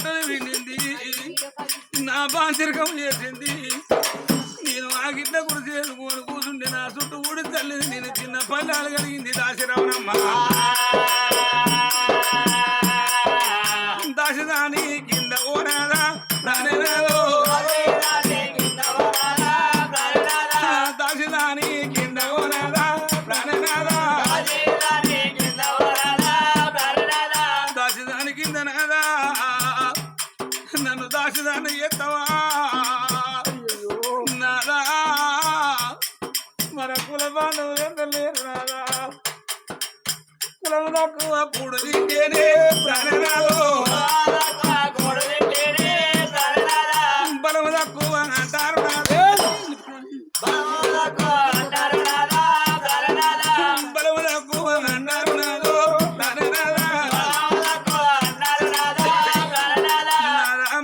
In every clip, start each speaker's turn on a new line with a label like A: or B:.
A: బట్టలు విండింది నా బాంతిరకం చేసింది నేను ఆ గిట్ల గురి చేసుకొని కూర్చుంటే నా చుట్టూ ఊడి తల్లిది నేను చిన్న పల్లెలు కలిగింది దాశరవణమ్మ దాశదాని కింద ఓనాదా దానిలో దాశదాని కింద ఓనాదా ప్రాణనాదా దాశదాని కింద నాదా నన్ను దాశదాని ఎత్తవా నాదా మన కుల బాంధవులు ఎంత లేరు నాదా కులం తక్కువ కూడు తింటేనే ప్రాణనాదో బలము తక్కువ అంటారు బలము తక్కువ అన్నారు నాదో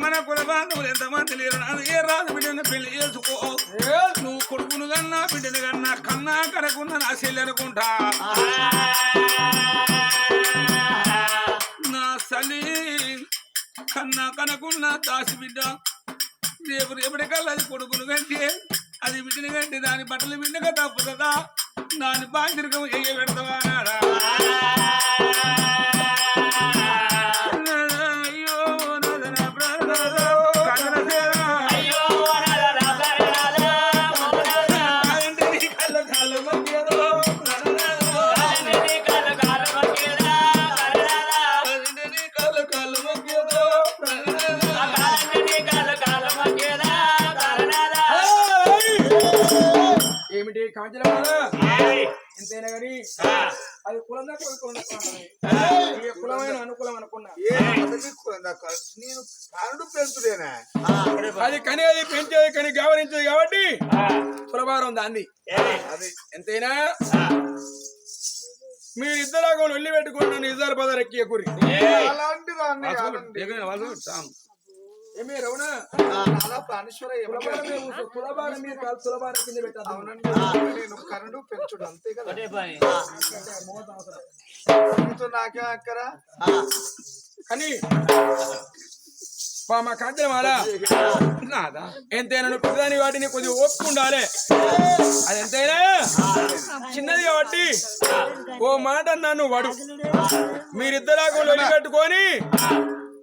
A: మన కుల బాంధవులు ఎంతమంది లేరు నాది ఏ రాజు బిడ్డను పెళ్లి చేసుకో నువ్వు కొడుకును కన్నా బిడ్డను కన్నా కన్నా కడకున్నా నా చెల్లి అనుకుంటా నా సలి కన్నా కనకున్న దాసి బిడ్డ రేపు రేపటికల్లా అది కొడుకును కంటే అది బిడ్డని కంటే దాని బట్టలు బిడ్డగా తప్పు కదా దాని బాధ్యతకం ఎయ్య పెడతావా నాడా అయ్యో నాదన ప్రాణనాథ ఏమిటి కాంచలమాల ఎంతైనా కానీ అది కులం కులమైన అనుకూలం అనుకున్నా
B: నేను కారుడు పెంచుదేనా
A: అది కని అది పెంచేది కని గౌరవించేది కాబట్టి సులభారం దాన్ని
B: అది
A: ఎంతైనా మీరిద్దరు వెళ్ళి పెట్టుకున్న నిజాలు పదరు ఎక్కి కూరి
B: అలాంటి దాన్ని
A: ఏమి రవణ
B: ప్రాణేశ్వర
A: కులబారం మీద కాదు సులభారం కింద పెట్టాను
B: నేను కరుడు పెంచుడు అంతే కదా నాకే అక్కరా
A: కానీ మా కాంచనమాల ఎంతైనా పెద్దదాని వాటిని కొద్దిగా ఓపిక ఉండాలి అది ఎంతైనా చిన్నది కాబట్టి ఓ మాట నన్ను వాడు మీరిద్దరు వెళ్ళి కట్టుకొని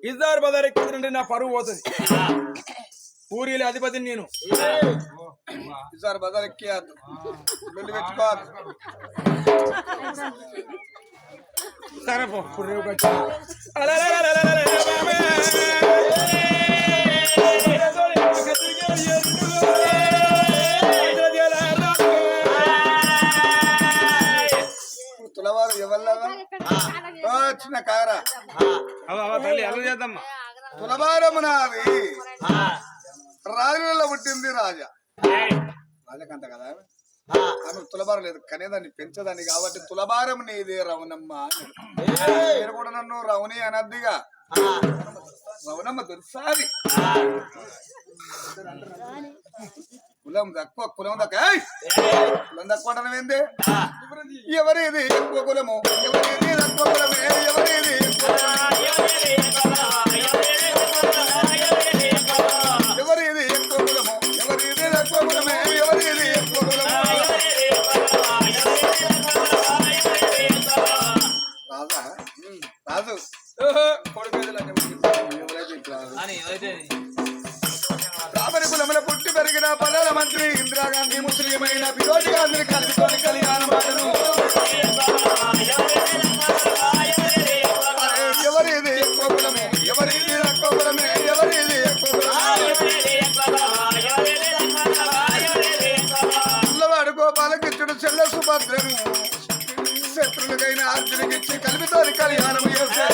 A: ఇద్దరు బజార్ ఎక్కిందంటే నా పరువు పోతుంది ఊరిలో అధిపతిని నేను
B: ఇద్దరు బజార్ ఎక్కి పెట్టుకోవాలి
A: సరే పో
B: తులవారు ఎవరిలాగా చిన్న కారా
A: తల్లి అలా చేద్దామ్మా
B: తులభారము నాది రాజులలో పుట్టింది రాజా రాజకంత కదా ఆమె తులభారం లేదు కానీ దాన్ని పెంచదాన్ని కాబట్టి తులభారం నీదే రవణమ్మ మీరు కూడా నన్ను రవణి అనద్దిగా రవణమ్మ దొరిసాది కులం తక్కువ కులం తక్కువ ఏంది ఎవరిది ఎక్కువ కులము ఎవరిది తక్కువ కులమే ఎవరిది ఎవరిది ఎక్కువ కులము ఎవరిది తక్కువ కులమే ఎవరిది ఎక్కువ కులము రాజా రాజు రామని కులముల పుట్టి పెరిగిన ప్రధానమంత్రి ఇందిరాగాంధీ ముస్లిమైన ఫిరోజ్ గాంధీ కలుపుకొని కళ్యాణ మాటను ఎవరిది ఎక్కువ కులమే ఎవరిది తక్కువ కులమే ఎవరిది ఎక్కువ కులవాడు గోపాలకృష్ణుడు చెల్ల సుభద్రను శత్రులకైన అర్జునికిచ్చి కలిపితోని కళ్యాణం చేస్తే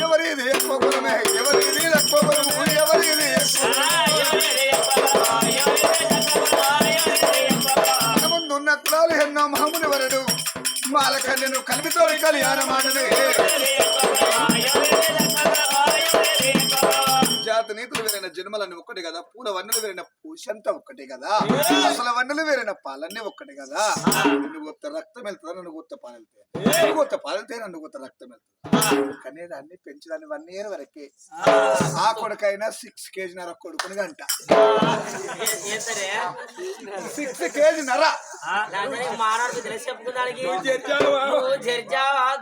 B: ఎవరిది ఎక్కువ కులమే ఎవరిది తక్కువ కులము ఎవరిది ముందున్న కులాలు ఎన్నో మహముని వరుడు మాలకన్యను కలిపితోని కళ్యాణం ఆడదే జాతి నీతులు వేరైన జన్మలన్నీ ఒక్కటి కదా పూల వన్నెలు వేరైన పూజ ఊసంతా ఒక్కటే కదా అసలు వన్నెలు వేరైన పాలన్నీ ఒక్కటే కదా నిన్ను కొత్త రక్తం వెళ్తుందా నన్ను కొత్త పాలు వెళ్తాయి నన్ను కొత్త పాలు వెళ్తాయి నన్ను కొత్త రక్తం వెళ్తుంది కానీ దాన్ని పెంచదాన్ని 1 year వరకే ఆ కొడుకైనా 6 kg నర కొడుకుని గంట 6 kg నర
C: చెప్పుకున్నానికి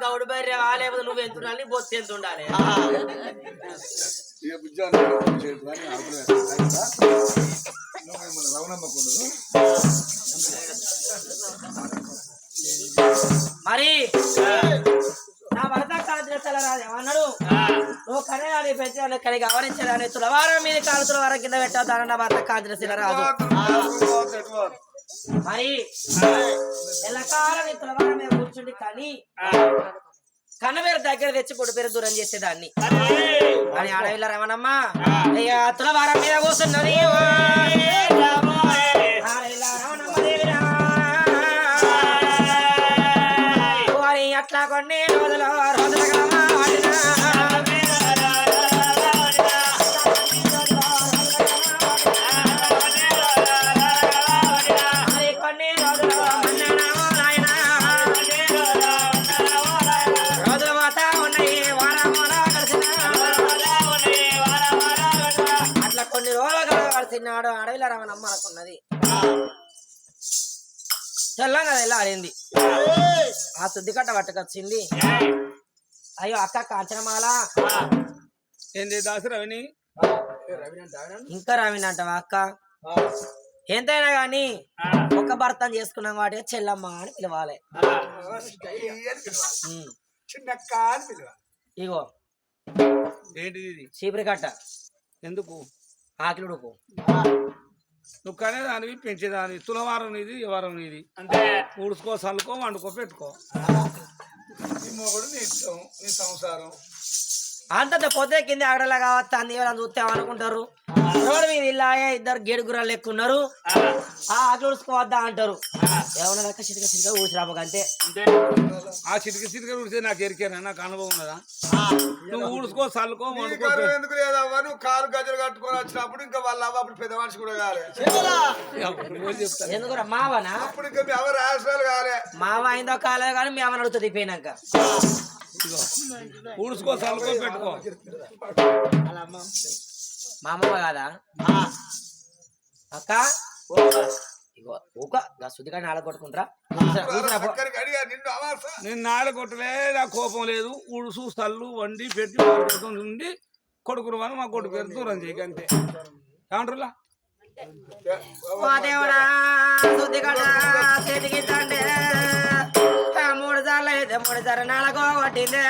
C: గౌడు బర్రెవా లేకపోతే నువ్వు ఎంత ఉండాలి బొత్తు ఎంత ఉండాలి మరి నా భర్త కాదు నువ్వు కనేదాన్ని పెంచాలని కడిగి ఆవరించేదాన్ని తులవారం మీద కాలు తులవారం కింద పెట్టాను నా భర్త కాదు రాదు మరి ఎల్లకాలం తులవారం మీద కూర్చుండి కానీ కన్న పేరు దగ్గర తెచ్చి కొడు పేరు దూరం చేసేదాన్ని అని అడవిలో రమణమ్మా ఇక తులవారం మీద కూర్చున్నది అట్లా కొన్ని రోజులు కొన్ని రోజులు రోజులు మాతా ఉన్నాయి అట్లా కొన్ని రోజులు కలిసినాడు అడవిలో రమణమ్మ అనుకున్నది తెల్లం కదా ఇలా ఆడింది ఆ శుద్ధి కట్ట పట్టుకొచ్చింది అయ్యో అక్క కాంచనమాల
A: ఏంది దాసు రవిని
C: ఇంకా రవిని అంటావా అక్క ఎంతైనా గాని ఒక భర్త చేసుకున్నాం వాటి చెల్లమ్మ అని పిలవాలి ఇగో
A: ఏంటిది ఇది
C: చీపురి కట్ట
A: ఎందుకు
C: ఆకిలుడుకు
A: నువ్వు కనేదానివి పెంచేదానివి తులవారం నీది ఎవరం నీది అంటే ఊడుచుకో చల్లుకో వండుకో పెట్టుకో
B: నీ మొగుడు నీ ఇష్టం నీ సంసారం
C: అంత పొద్దు కింద ఆడలా కావచ్చా అంది చూస్తామనుకుంటారు రోడ్డు మీద ఇల్లాయే ఇద్దరు గేడుగురాలు ఎక్కున్నారు ఆ ఆకలి ఉడుచుకోవద్దా అంటారు ఏమన్నా లెక్క చిటిక చిటిక ఊసి రాబోకంతే
A: ఆ చిటిక చిటిక ఊడితే నాకు ఎరికేనా నాకు అనుభవం ఉన్నదా నువ్వు ఊడుచుకో చల్లుకో వండుకో
B: ఎందుకు లేదవ్వ నువ్వు కారు గజలు కట్టుకొని వచ్చినప్పుడు ఇంకా వాళ్ళ అవ్వ అప్పుడు పెద్ద మనిషి కూడా కాలే
C: ఎందుకు మావనా
B: అప్పుడు ఇంకా మీ అవ్వ రాష్ట్రాలు కాలే
C: మావ అయిందో కాలేదు కానీ మీ అమ్మని అడుగుతుంది పోయినాక
A: ఊడుచుకో చల్లుకో పెట్టుకో
C: మా అమ్మమ్మ కాదా అక్క ఇగో ఊక శుద్ధిగా నాల కొట్టుకుంటారా
A: నేను నాడ కొట్టలే నాకు కోపం లేదు ఊడుసు చల్లు వండి పెట్టి ఉండి కొడుకురు అని మా కొడుకు పేరు దూరం చేయక అంతే ఏమంటారులా
C: దేవుడా శుద్ధి కట్ట చేతికి తండ్రి 3 సార్లు అయితే 3 సార్లు నాలుగో కొట్టిందే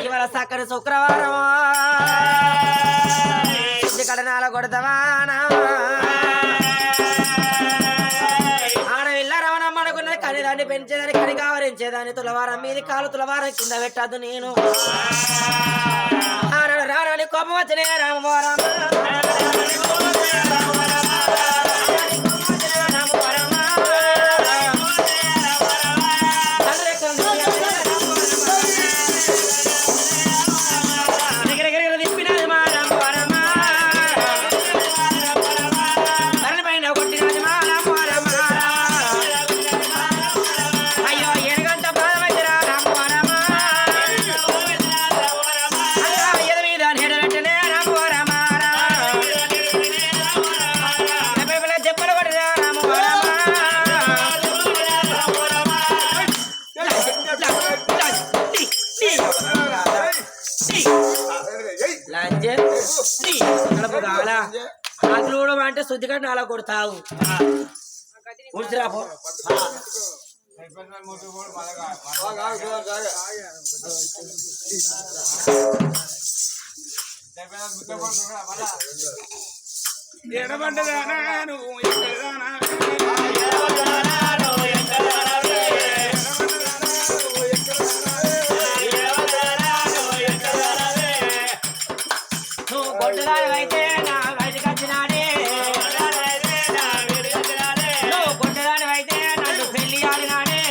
C: ఇవాళ చక్కని శుక్రవారం శుద్ధి కట్ట నాలుగు కొడతావా ఆడవిల్ల రవణమ్మ అనుకున్నది కనిదాన్ని పెంచేదాన్ని కని కావరించేదాన్ని తులవారం మీది కాలు తులవారం కింద పెట్టద్దు నేను ఆనాడు రాని కోపం వచ్చిన రామవారం అంటే శుద్ధి కట్ట అలా కొడతావు ఊడ్చిరాపో
A: ఎడబడ్డదానా నువ్వు ఎక్కడదానా
C: నువ్వు కొట్టదానివైతే నా బయటకు వచ్చినాడే నువ్వు కొట్టదానివైతే నన్ను పెళ్లి ఆడినాడే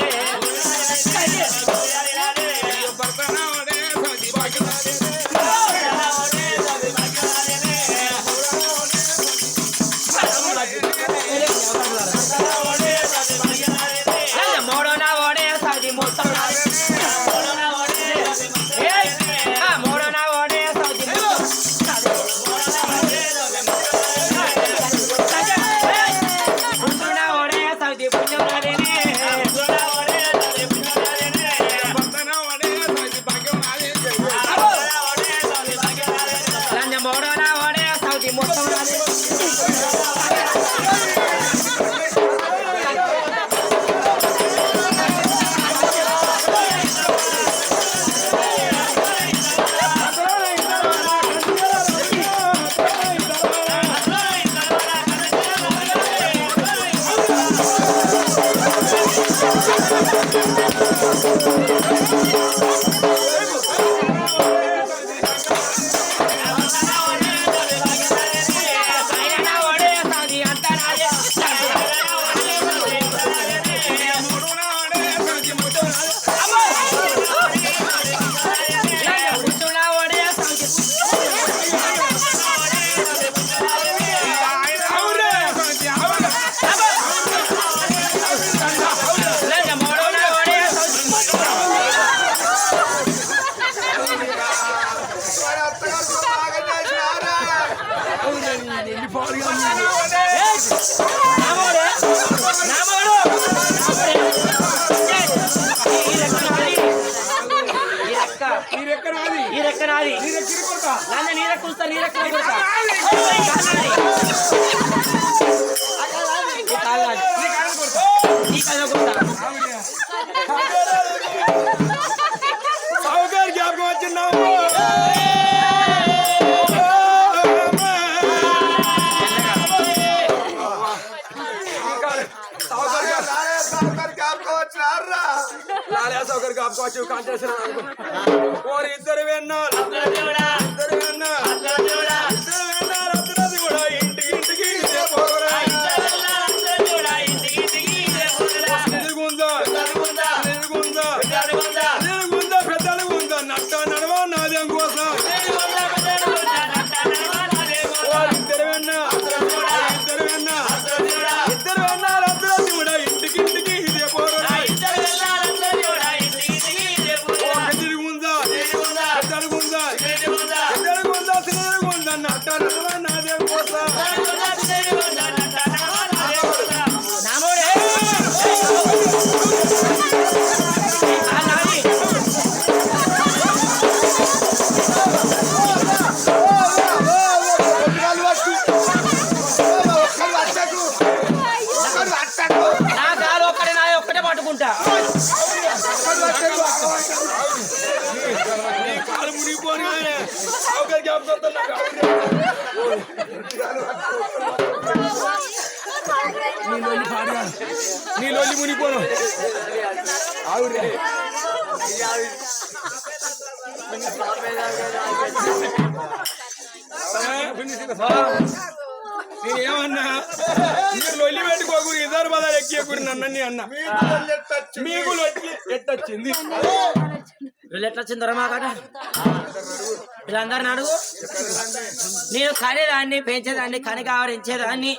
A: సావుకారు జ్ఞాపకం వచ్చిన్నావు సౌకర్యం కాపుకోవచ్చు కాంటేషన్ ఇద్దరు విన్నారు ఇద్దరు విన్నారు కూడా ఇంటికి తెలుగుందా పెద్దలుగుందా నట్ట నడవా నాదేం కోసం ఇద్దరు విన్నారు అద్దరు కూడా ఇంటికి ఇదే పోరా తెలుగుందా తెలుగుందా నట్ట నడవా నాదేం కోసం కాలు మునిగిపోని నీ లొల్లి మునిగిపోను ఆవురే నేనేమన్నా మీరు లొల్లి పెట్టుకోకు ఇద్దరు బదాలు ఎక్కియకూరి నన్నని అన్న మీకు లొల్లి ఎట్టొచ్చింది
C: ఎట్లొచ్చింది దొరమా కాట వీళ్ళందరిని అడుగు నేను కనేదాన్ని పెంచేదాన్ని కని కావరించేదాన్ని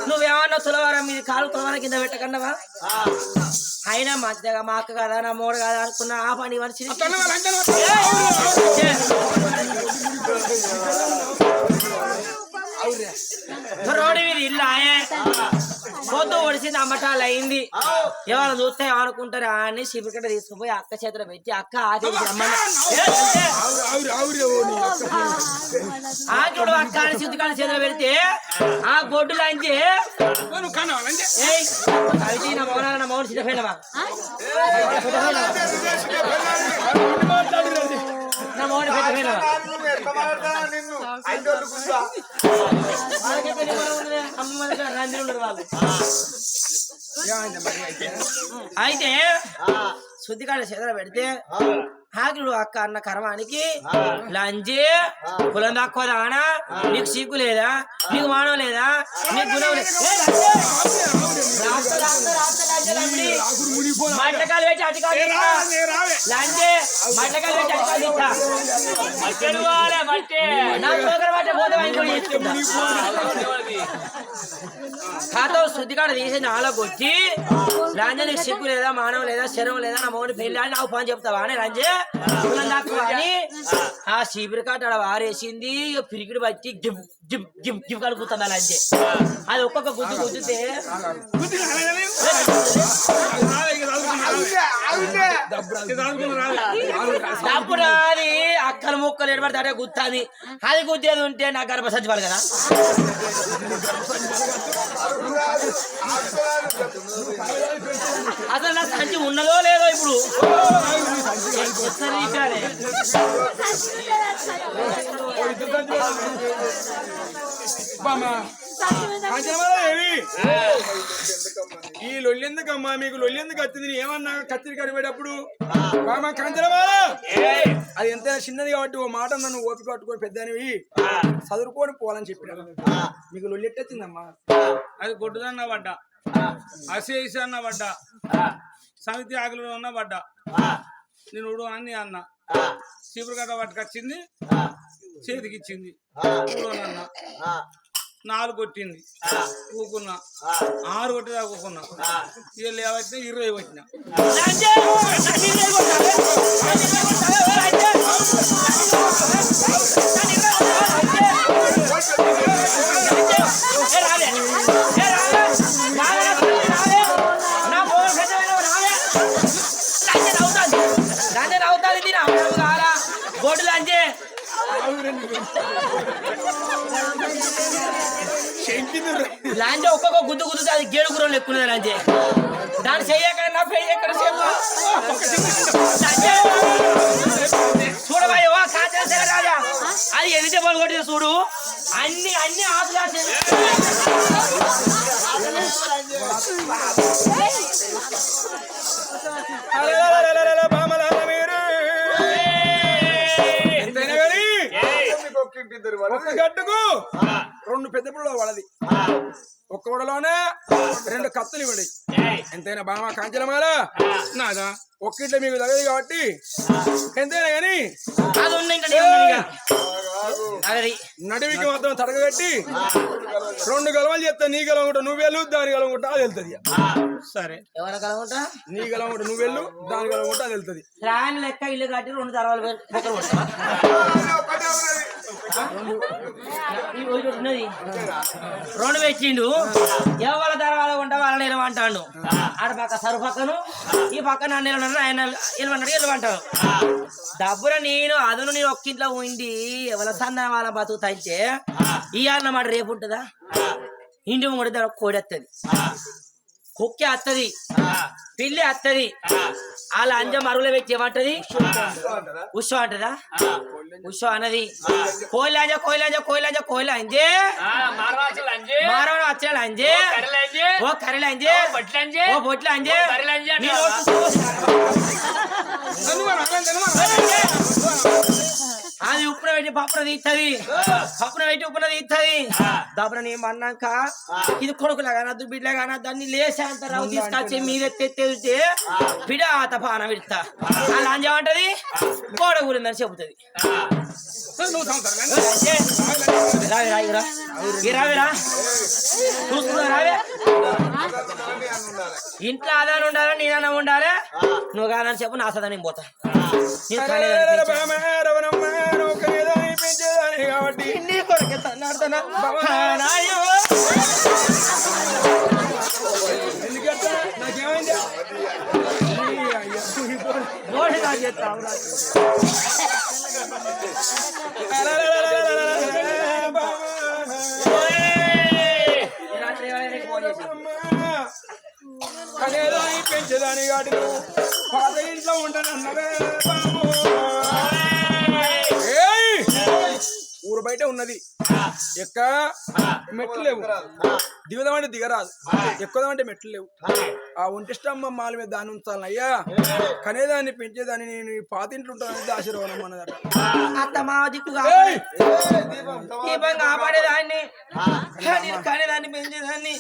C: నువ్వేమన్నా తులవారం మీద కాలు తులవారం కింద పెట్టకన్నావా అయినా మంచిగా మా అక్క కదా నా మూడు కదా అనుకున్న ఆ పని మనిషి రోడ్డు మీద ఇల్లాయే పొద్దు ఒడిసింది అమ్మటాలు అయింది ఎవరు చూస్తే ఏమనుకుంటారా అని సిపికట తీసుకుపోయి అక్క చేతిలో పెట్టి అక్క ఆకేసి ఆకుడు అక్క అని సిద్ధికాడ చేతిలో పెడితే ఆ గొడ్డు లాంచి నా మౌన సిద్ధపోయినవా నా మౌన పెట్టపోయినవా అయితే శుద్ధికాడ చేతులు పెడితే ఆకులు అక్క అన్న కర్మానికి లంజి కులం తక్కువ దానా నీకు సిగ్గు లేదా నీకు మానవ లేదా నీకు గుణం మట్టకాలు పెట్టి అటకాలు లంజే మట్టకాలు పెట్టి అటకాలు కాతో శుద్ధికాడ తీసి నాలో కొట్టి లంజ నీకు సిగ్గు లేదా మానవ లేదా శరం లేదా నా మౌని పెళ్ళి అని నాకు పని చెప్తావా అని లంజే కులం తక్కువ అని ఆ శిబిరి కాట వారేసింది పిరికిడి బట్టి జిమ్ జిమ్ జిమ్ జిమ్ కలుగుతుంది లంజే అది ఒక్కొక్క గుద్దు గుద్దితే అప్పుడు అది అక్కలు ముక్కలు ఎడబడితే అదే గుత్తాది అది గుద్దేది ఉంటే నా గర్భ సచివాలు కదా అసలు నా సంచి ఉన్నదో లేదో ఇప్పుడు
A: ఏమి ఈ లొల్లెందుకమ్మా మీకు లొల్లెందుకు వచ్చింది ఏమన్నా కత్తిరి కడిపేటప్పుడు బామా కంచరమాల అది ఎంతైనా చిన్నది కాబట్టి ఓ మాట నన్ను ఓపిక పట్టుకొని పెద్దనివి చదువుకొని పోవాలని చెప్పిన మీకు లొల్లి ఎట్టొచ్చిందమ్మా
D: అది కొట్టుదన్న పడ్డా అసేసి అన్న పడ్డా సమితి ఆకులు ఉన్న పడ్డా నేను ఉడు అని అన్న చీపురు గడ్డ పట్టుకొచ్చింది చేతికి ఇచ్చింది అన్న 4 కొట్టింది ఊకున్నా 6 కొట్టిదా ఊకున్నా ఇక లేవచ్చినా 20 కొట్టినా
C: గోడులు అంజే లాంజే ఒక్కొక్క గుద్దు గుద్దు అది గేడు గుర్రం ఎక్కున్నది లాంజే దాన్ని చెయ్యక్కడ నా పెయ్యక్కడ చూడవా కాచే రాజా అది ఎన్ని చెప్పలు కొట్టింది చూడు అన్ని ఆకులా
A: గట్టుకు 2 పెద్ద పుల్లలు పడది ఒక్క ఉడలోనే 2 కత్తులు ఇవ్వండి ఎంతైనా బామా కాంచలమాల నాదా ఒక్కింట్లో మీకు తగదు కాబట్టి ఎంతైనా గాని నడివికి మాత్రం తడగబెట్టి 2 గలవలు చేస్తా నీ గలవకుంటా నువ్వు వెళ్ళు దాని గలవకుంటా అది వెళ్తుంది
C: సరే ఎవరి గలవకుంటా
A: నీ గలవకుంటా నువ్వు వెళ్ళు దాని గలవకుంటా అది వెళ్తుంది
C: రాని లెక్క ఇల్లు కట్టి 2 తరవాలు ఉన్నది 2 పెట్టిండు ఎవరి తర్వాత ఉంటా వాళ్ళని నిలవంటాడు ఆడ పక్క సరు పక్కను ఈ పక్క నన్ను నిలవన్నారు ఆయన నిలవన్నాడు నిలవంటాడు డబ్బున నేను అదును నేను ఒక్కింట్లో ఉండి ఎవరి సందన వాళ్ళ బతుకుతాయితే ఇవాళ రేపు ఉంటుందా ఇంటి ముడితే కోడి వస్తుంది కుక్కి వస్తుంది పిల్లి వస్తుంది వాళ్ళ అంజ మరుగులో పెట్టి ఏమంటది ఉష అంటదా ఉష అన్నది కోయిల అంజే మారవ వచ్చాడు అంజే ఓ కర్రెలు అంజే ఓ బొట్లు అంజే అది ఉప్పున పెట్టి పప్పున తీస్తుంది పప్పున పెట్టి ఉప్పున తీస్తుంది దప్పున నీ అన్నాక ఇది కొడుకులా కానద్దు బిడ్డలా కానద్దు దాన్ని లేసే అంత రావు తీసుకొచ్చి మీదెత్తే బిడ తపాన విడతా అలా అంజేమంటది గోడ కూరిందని చెబుతుంది రావిరా చూసుకున్నా రావే ఇంట్లో ఆదాయం ఉండాలి నేనన్నా ఉండాలి నువ్వు కాదని చెప్పు నా సదా నేను పోతా
A: కాబట్టి
C: నీ కొరకే తన్నాడుతున్నా
A: ఎందుకంటే నాకేమైంది
C: గోడి నా చేస్తావు
A: కనేదాన్ని పెంచేదాని కాటి నువ్వు పాత ఇంట్లో ఉంటానన్నవే ఊరు బయట ఉన్నది ఎక్క మెట్లు లేవు దిగుదామంటే దిగరాదు ఎక్కుదామంటే మెట్లు లేవు ఆ ఒంటిష్టమ్మ మాల మీద దాన్ని ఉంచాలని అయ్యా కనేదాన్ని పెంచేదాన్ని నేను పాతింట్లు ఉంటానని ఆశీర్వాదం అన్నదట
C: అత్త మా దిక్కు దీపం కాపాడేదాన్ని కనేదాన్ని పెంచేదాన్ని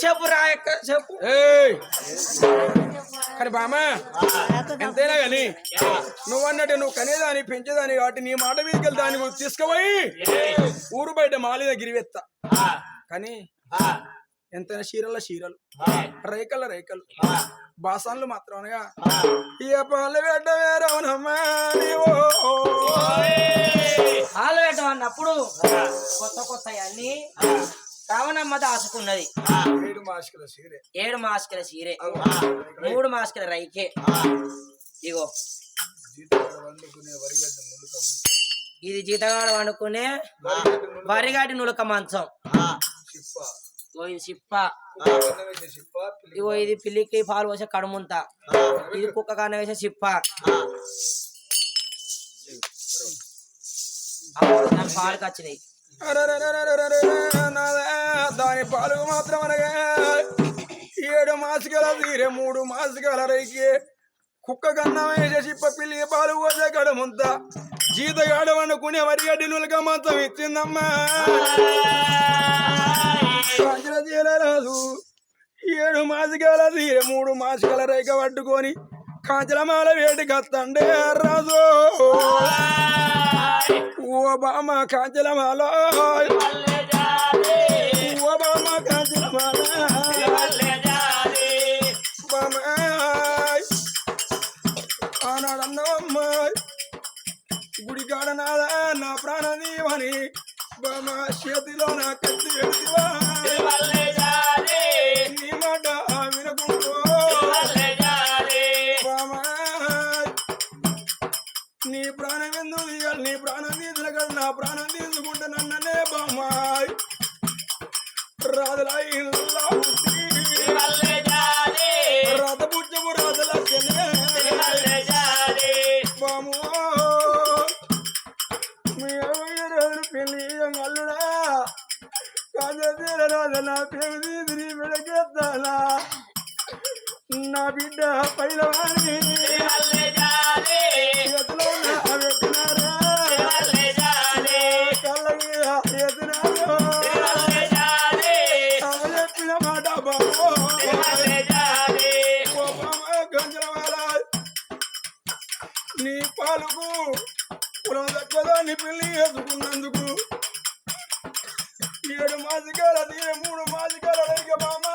C: చెప్పు రా ఎక్క చెప్పు
A: కానీ బామా ఎంతైనా గాని నువ్వు అన్నట్టు నువ్వు కనేదాన్ని పెంచేదాన్ని కాబట్టి నీ మాట మీదకి వెళ్ళి దాన్ని తీసుకుపోయి ఊరు బయట మాలిన గిరివెత్త కానీ ఎంతైనా చీరల చీరలు రేకలు బాసాన్లు మాత్రం అనగా ఇక పాలు పెట్టవే రవణమ్మా
C: పాలు పెట్టమన్నప్పుడు కొత్త అన్ని రావణమ్మ దాచుకున్నది 7 మాస్కుల చీరే 3 మాస్కుల రైకే ఇగో ఇది జీతగాడు వండుకునే వరిగాటి నులక మంచం ఇది చిప్ప ఇగో ఇది పిల్లికి పాలు పోసే కడుముంత ఇది కుక్క కాన వేసే చిప్ప పాలు కచ్చినాయి
A: దాని పాలు మాత్రం అనగా 7 మాసికల తీరే 3 మాసికల రైకి కుక్క కన్నా వేసేసి పిల్లి పాలు పోసే కడముంత జీతగాడు అనుకునే వరిగడ్డి నులక మొత్తం ఇచ్చిందమ్మా రాజు 7 మాసికల తీరే 3 మాసికల రైక పట్టుకొని కాంచలమాల వేటి కత్తండే రాజు ఓ బామ కాంచలమాల ఓ బామ కాంచలమాల ఆనాడన్నమ్మ గుడి కాడ నాదా నా ప్రాణదీవని బామ చేతిలో నా కత్తి పెడితివా నీ మాట వినకుంటూ బామ నీ ప్రాణం ఎందుకు తీయాలి నీ ప్రాణం తీసుకున్న కదా నా ప్రాణం తీసుకుంటే నన్ననే బామ రాజులా ఇల్లా రాత పుట్టము రాజుల బాము మీ రోజు పెళ్లి అల్లుడా కాజీర రోజు నా పేరు తీసి వెడకెత్తానా నా బిడ్డ పైలవాణి ఎత్తులో పెట్టినారా కళ్ళకి ఎత్తినారు చెప్పిన మాట బాబు నీ పాలకు పొలం తక్కువదాన్ని పెళ్లి ఎదుకున్నందుకు 7 మాసికాల తీరే 3 మాసికాల అడిగ మామ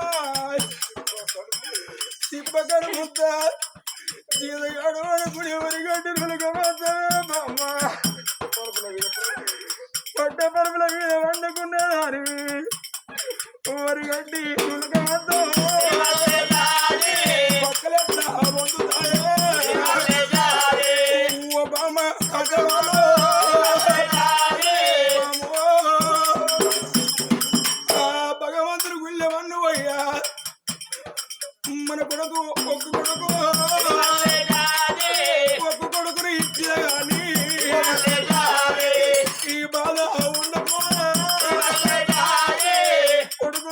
A: తిప్పకడు ముద్ద జీతగాడు అనుకుని వరిగడ్డి మామ పట్ట పరుపుల మీద వండుకున్నాడు వరిగడ్డి పక్కలెట్లా వండుతాడే బామ కజవాలో భగవంతుడు గుళ్ళెవన్ను అయ్యా మన కొడుకు ఒక్క కొడుకుని ఇచ్చిన గాని ఈ బాధ ఉండకో కొడుకు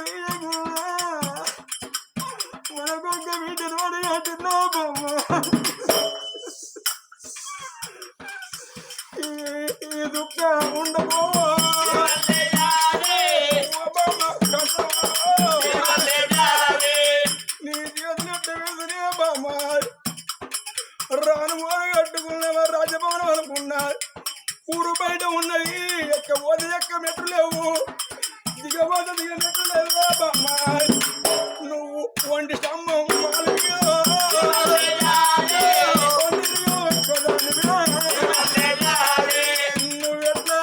A: మనకొక్క వీటిని అడిగినా బామ్మ ఈ దుఃఖ ఉండకో నీ చేతులు బామ్మ రాను కట్టుకున్నావా రాజభవనం అనుకున్నా ఊరు బయట ఉన్నది ఎక్క మెట్లు లేవు దిగబోత దిగినట్టు లేవా బామ్మ నువ్వు వంటి స్తంభం నువ్వెట్లా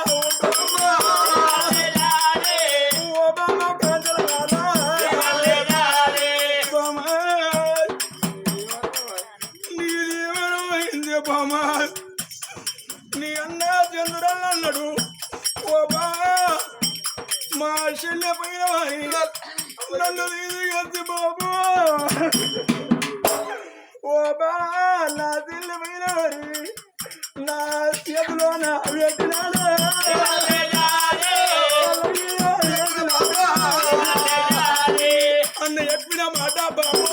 A: నీదేమైంది బామ్మ నీ అన్న చంద్రుడు అన్నాడు ఓ బా మా చెల్లె పైన నన్ను తీసుకొచ్చి బాబు ఓ బా నా చెల్లె పైన నా చేతిలో నా పెట్టినాడు అన్న చెప్పిన మాట బాబు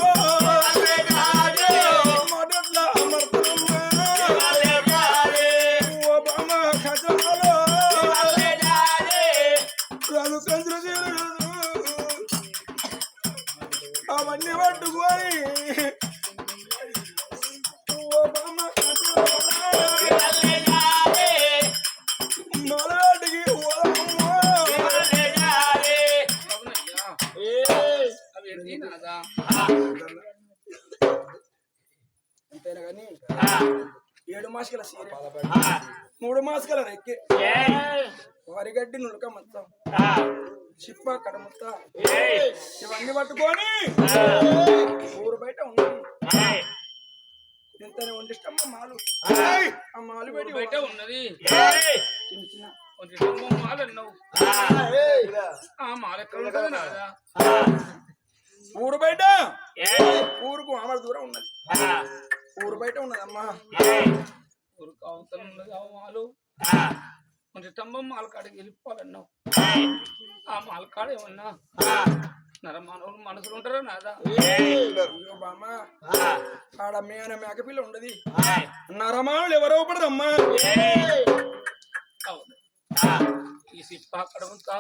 A: మొదట్లో అమర్తమ్మ ఓ బామ్మ ఖజాలో రాజు చంద్రశేఖరుడు అవన్నీ పట్టుకొని ఓ బామ్మ మొదటికి అంతేనా కానీ 7 మాసికల సీర 3 మాసికల రెక్కి వరిగడ్డి నులక మొత్తం చిప్ప కడముత్త ఇవన్నీ పట్టుకొని ఊరు బయట ఉన్నది ఇంతనే వండిష్టమ్మ మాలు ఆ మాలు బయట
D: ఉన్నది
A: చిన్న చిన్న
D: మాలు అన్నావు ఆ మాల ఎక్కడ ఉంటుంది నాదా
A: ఊరు బయట ఊరుకు ఆమె దూరం ఉన్నది ఊరు బయట ఉన్నదమ్మా
D: ఊరుకు అవతల ఉన్నది ఆ మాలు కొంచెం స్తంభం మాలకాడికి వెళ్ళిపోవాలన్నావు ఆ మాలకాడ ఏమన్నా నరమానవులు మనసులు ఉంటారా నాదా
A: అయ్యో బామ్మ ఆడ మేన మేకపిల్ల ఉండదు నరమానులు ఎవరో పడరమ్మా
D: ఈ సిప్ప అక్కడ ఉంటా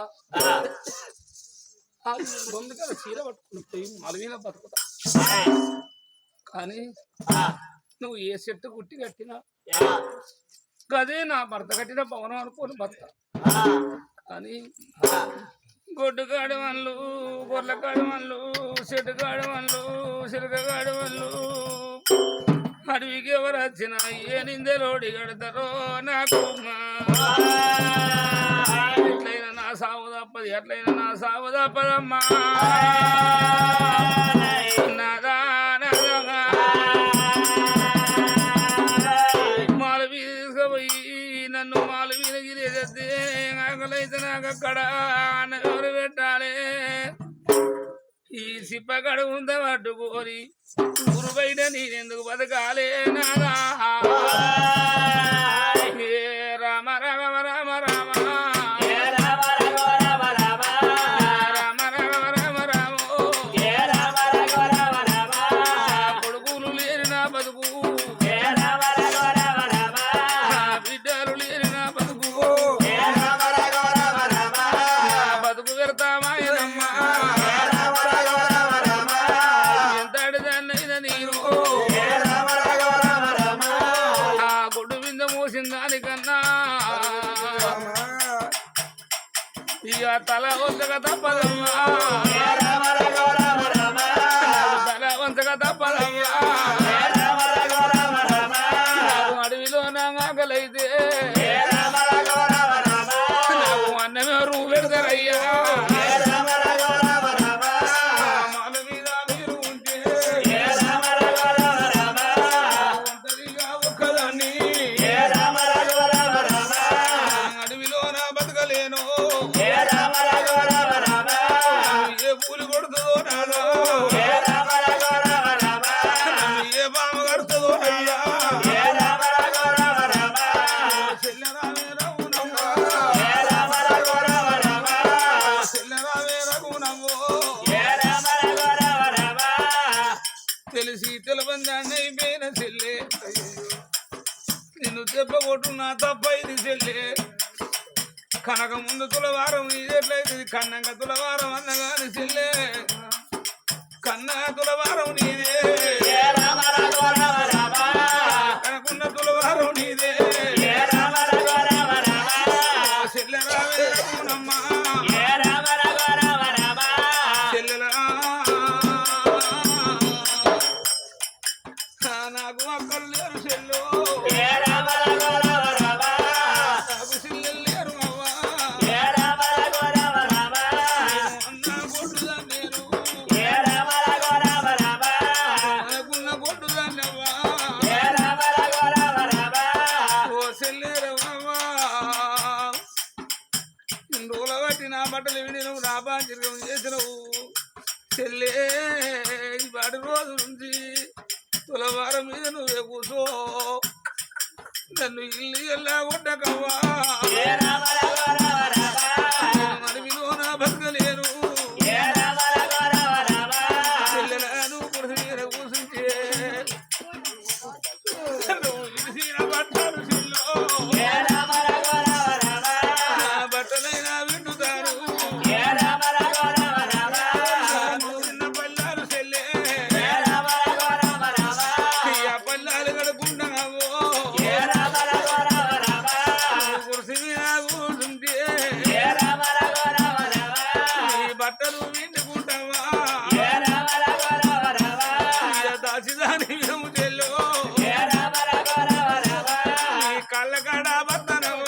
D: బొమ్మ కదా చీర పట్టుకుని పోయి మలవీన బతుకుతా కానీ నువ్వు ఏ చెట్టు కుట్టి కట్టినా గదే నా భర్త కట్టిన భవనం అనుకోని భర్త కానీ గొడ్డు కాడి వాళ్ళు గొర్రెల కాడి వాళ్ళు చెట్టు కాడి వాళ్ళు చిలక కాడి వాళ్ళు అడవికి ఎవరు వచ్చినా ఏ నిందెలోడి కడతారో నాకు ఎట్లయినా నా సాగు తప్పది ఎట్లయినా నా సాగు తప్పదమ్మా నాదా మాలవీ తీసుకుపోయి నన్ను మాలవీన గిరేస్తే ఆకలైతే నాకు అక్కడ ఎవరు పెట్టాలి ఈ సిప్పగడు ఉంద పట్టుకొని ఊరు బయట నేనెందుకు బతకాలే నాదా రామ రామ రామ రామ కొడుకులు లేని నా బతుకు బిడ్డలు లేని నా బతుకు బతుకు పెడతామాయనమ్మా ఎంతటి దాన్నైనా నేను ఆ గుడ్డు మీద మోసిన దానికన్నా ఇక తల వంచక తప్పదమ్మా తల వంచక తప్పదమ్మా నాకు అడవిలో నా ఆకలైతే నాకు అన్నమే రూపు పెడతారయ్యా మాల మీద మీరు ఉంటే ఒంటరిగా ఒక్కదాన్ని అడవిలో నా బతకలేను ఏ పూలు కొడుతుందో నాదో ఏ బామ కడుతుందో అయ్యా చెల్లెరావే రఘునమ్మ చెల్లెరావే రఘునమ్మో తెలిసి తెలబందాన్ని అయిపోయిన చెల్లె నిన్ను చెప్పగొట్టు నా తప్ప ఇది చెల్లె కనక ముందు తులవారం నీదెట్లయితే కన్నక తులవారం అన్నగాని చెల్లె కన్నా తులవారం నీదే కనకున్న తులవారం నీదే చెల్లెరావే రఘునమ్మా చెల్లెలా నాకు అక్కలు లేరు చెల్లు నాకు చెల్లెలు లేరు అవ్వా అన్న కొట్టుదా నేను అనుకున్న కొట్టుదాన్ని అవ్వా ఓ చెల్లెరవ్వా రోజుల బట్టి నా బట్టలు విని నువ్వు నా బాధ్యత చేసినవు చెల్లే ఈ పాటి రోజు నుంచి తులవారం మీద నువ్వే కూర్చో నన్ను ఇల్లు ఎలా కొట్టకవ్వా అడవిలో నా బతకలేను చెల్లెలను పురుషు మీద కూర్చుంటే నువ్వు ఇరిసిన బట్టలు చెల్లో నా బట్టలైనా వింటుతారు చిన్న పల్లాలు చెల్లే ఆ పల్లాలు కడుకుంటావో కుర్సీ మీద కూర్చుంటే ఈ బట్టలు వింటుకుంటావా దాచిదాని చెల్లో ఈ కళ్ళ కాడ బత్తనవా